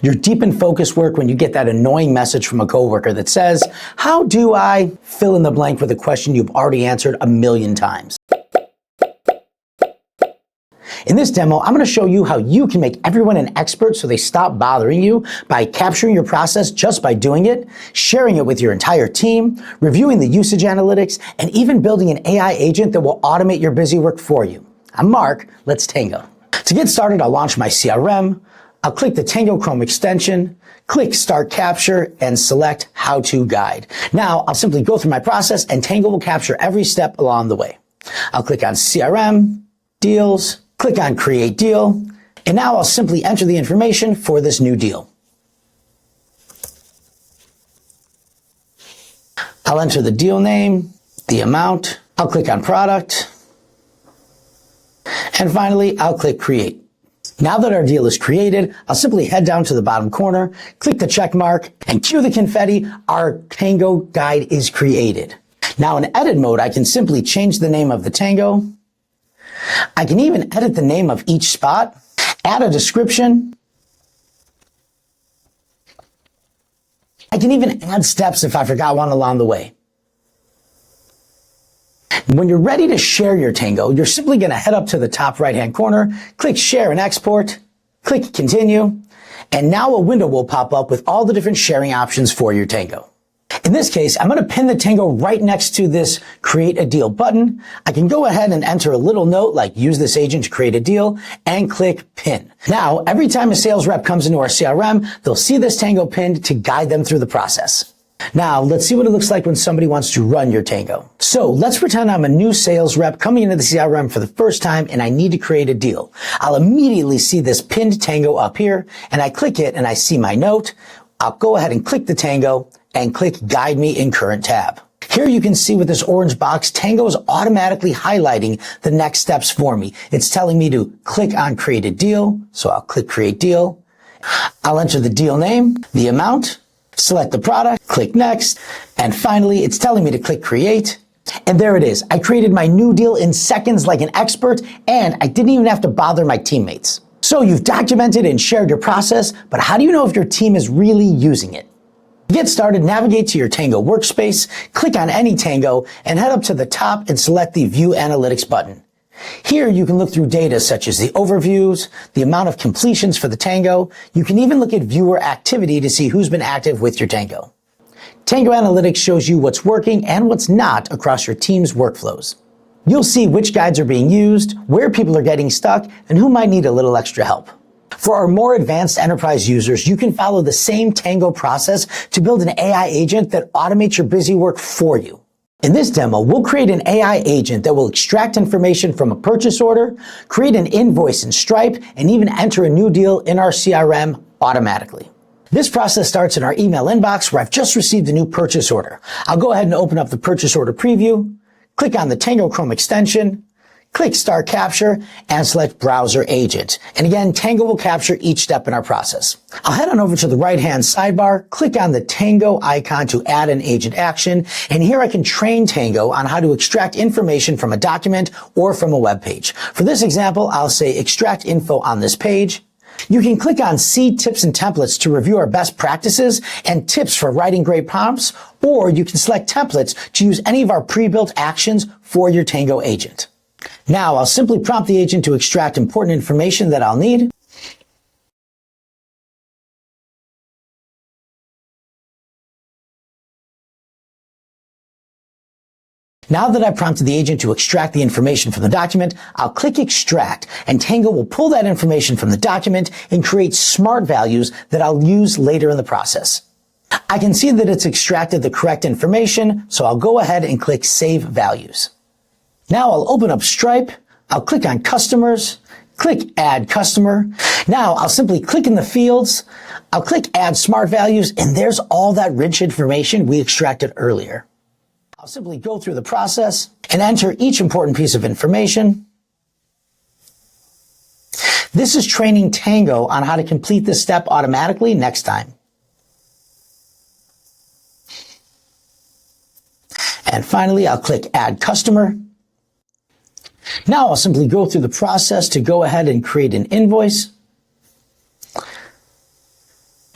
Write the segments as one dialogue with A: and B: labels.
A: Your deep and focused work when you get that annoying message from a coworker that says, "How do I fill in the blank with a question you've already answered a million times?" In this demo, I'm going to show you how you can make everyone an expert so they stop bothering you by capturing your process just by doing it, sharing it with your entire team, reviewing the usage analytics, and even building an AI agent that will automate your busy work for you. I'm Mark, let's Tango. To get started, I'll launch my CRM. I'll click the Tango Chrome extension, click Start Capture, and select How To Guide. Now, I'll simply go through my process and Tango will capture every step along the way. I'll click on CRM, Deals, click on Create Deal, and now I'll simply enter the information for this new deal. I'll enter the deal name, the amount, I'll click on Product, and finally, I'll click Create. Now that our deal is created, I'll simply head down to the bottom corner, click the check mark, and cue the confetti. Our Tango guide is created. Now in edit mode, I can simply change the name of the Tango. I can even edit the name of each spot, add a description. I can even add steps if I forgot one along the way. When you're ready to share your Tango, you're simply going to head up to the top right-hand corner, click Share and Export, click Continue, and now a window will pop up with all the different sharing options for your Tango. In this case, I'm going to pin the Tango right next to this Create a Deal button. I can go ahead and enter a little note like use this agent to create a deal and click Pin. Now, every time a sales rep comes into our CRM, they'll see this Tango pinned to guide them through the process. Now, let's see what it looks like when somebody wants to run your Tango. So let's pretend I'm a new sales rep coming into the CRM for the first time and I need to create a deal. I'll immediately see this pinned Tango up here and I click it and I see my note. I'll go ahead and click the Tango and click Guide Me in Current tab. Here you can see with this orange box, Tango is automatically highlighting the next steps for me. It's telling me to click on Create a Deal, so I'll click Create Deal. I'll enter the deal name, the amount, select the product, click Next, and finally it's telling me to click Create. And there it is. I created my new deal in seconds like an expert, and I didn't even have to bother my teammates. So you've documented and shared your process, but how do you know if your team is really using it? To get started, navigate to your Tango workspace, click on any Tango, and head up to the top and select the View Analytics button. Here you can look through data such as the overviews, the amount of completions for the Tango. You can even look at viewer activity to see who's been active with your Tango. Tango Analytics shows you what's working and what's not across your team's workflows. You'll see which guides are being used, where people are getting stuck, and who might need a little extra help. For our more advanced enterprise users, you can follow the same Tango process to build an AI agent that automates your busy work for you. In this demo, we'll create an AI agent that will extract information from a purchase order, create an invoice in Stripe, and even enter a new deal in our CRM automatically. This process starts in our email inbox where I've just received a new purchase order. I'll go ahead and open up the purchase order preview, click on the Tango Chrome extension, click Start Capture, and select Browser Agent. And again, Tango will capture each step in our process. I'll head on over to the right-hand sidebar, click on the Tango icon to add an agent action, and here I can train Tango on how to extract information from a document or from a web page. For this example, I'll say extract info on this page. You can click on See Tips and Templates to review our best practices and tips for writing great prompts, or you can select templates to use any of our pre-built actions for your Tango agent. Now, I'll simply prompt the agent to extract important information that I'll need. Now that I've prompted the agent to extract the information from the document, I'll click Extract, and Tango will pull that information from the document and create smart values that I'll use later in the process. I can see that it's extracted the correct information, so I'll go ahead and click Save Values. Now I'll open up Stripe, I'll click on Customers, click Add Customer. Now I'll simply click in the fields, I'll click Add Smart Values, and there's all that rich information we extracted earlier. I'll simply go through the process and enter each important piece of information. This is training Tango on how to complete this step automatically next time. And finally, I'll click Add Customer. Now I'll simply go through the process to go ahead and create an invoice.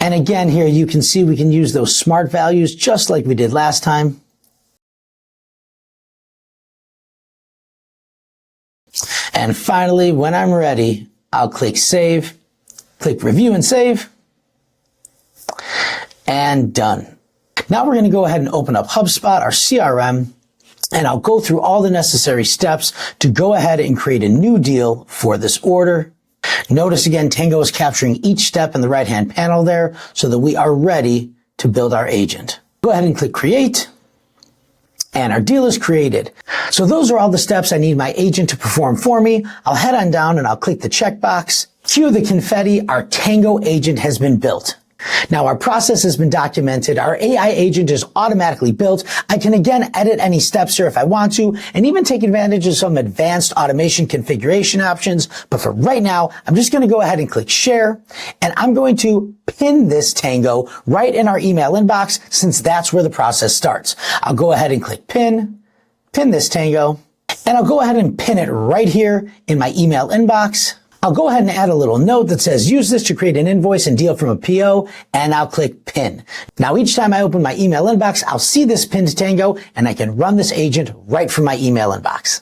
A: And again, here you can see we can use those smart values just like we did last time. And finally, when I'm ready, I'll click Save, click Review and Save, and done. Now we're going to go ahead and open up HubSpot, our CRM, and I'll go through all the necessary steps to go ahead and create a new deal for this order. Notice again, Tango is capturing each step in the right-hand panel there so that we are ready to build our agent. Go ahead and click Create, and our deal is created. So those are all the steps I need my agent to perform for me. I'll head on down and I'll click the checkbox. Cue the confetti. Our Tango agent has been built. Now our process has been documented. Our AI agent is automatically built. I can again edit any steps here if I want to, and even take advantage of some advanced automation configuration options. But for right now, I'm just going to go ahead and click share, and I'm going to pin this Tango right in our email inbox since that's where the process starts. I'll go ahead and click pin this Tango, and I'll go ahead and pin it right here in my email inbox. I'll go ahead and add a little note that says use this to create an invoice and deal from a PO, and I'll click pin. Now each time I open my email inbox, I'll see this pinned Tango and I can run this agent right from my email inbox.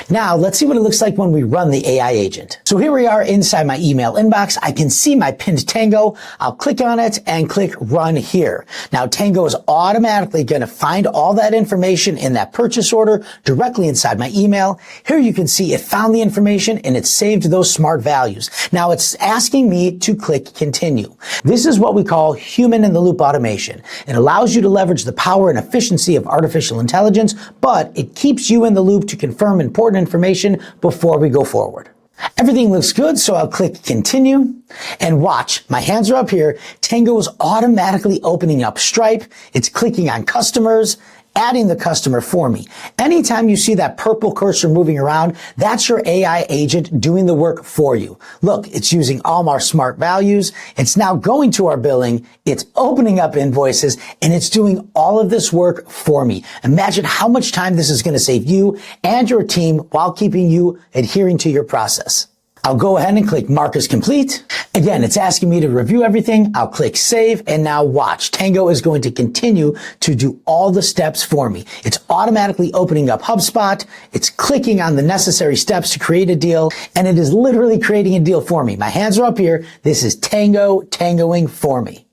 A: Now, let's see what it looks like when we run the AI agent. So here we are inside my email inbox. I can see my pinned Tango. I'll click on it and click Run here. Now, Tango is automatically going to find all that information in that purchase order directly inside my email. Here you can see it found the information and it saved those smart values. Now, it's asking me to click Continue. This is what we call human-in-the-loop automation. It allows you to leverage the power and efficiency of artificial intelligence, but it keeps you in the loop to confirm important information before we go forward. Everything looks good, so I'll click Continue, and watch, my hands are up here. Tango is automatically opening up Stripe. It's clicking on customers, adding the customer for me. Anytime you see that purple cursor moving around, that's your AI agent doing the work for you. Look, it's using all our smart values. It's now going to our billing. It's opening up invoices, and it's doing all of this work for me. Imagine how much time this is going to save you and your team while keeping you adhering to your process. I'll go ahead and click Mark is complete. Again, it's asking me to review everything. I'll click Save, and now watch. Tango is going to continue to do all the steps for me. It's automatically opening up HubSpot. It's clicking on the necessary steps to create a deal, and it is literally creating a deal for me. My hands are up here. This is Tango tangoing for me.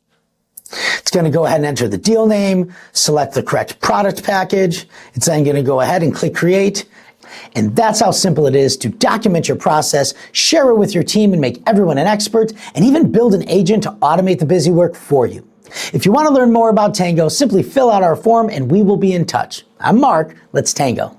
A: It's going to go ahead and enter the deal name, select the correct product package. It's then going to go ahead and click Create. And that's how simple it is to document your process, share it with your team, and make everyone an expert, and even build an agent to automate the busy work for you. If you want to learn more about Tango, simply fill out our form and we will be in touch. I'm Mark. Let's Tango.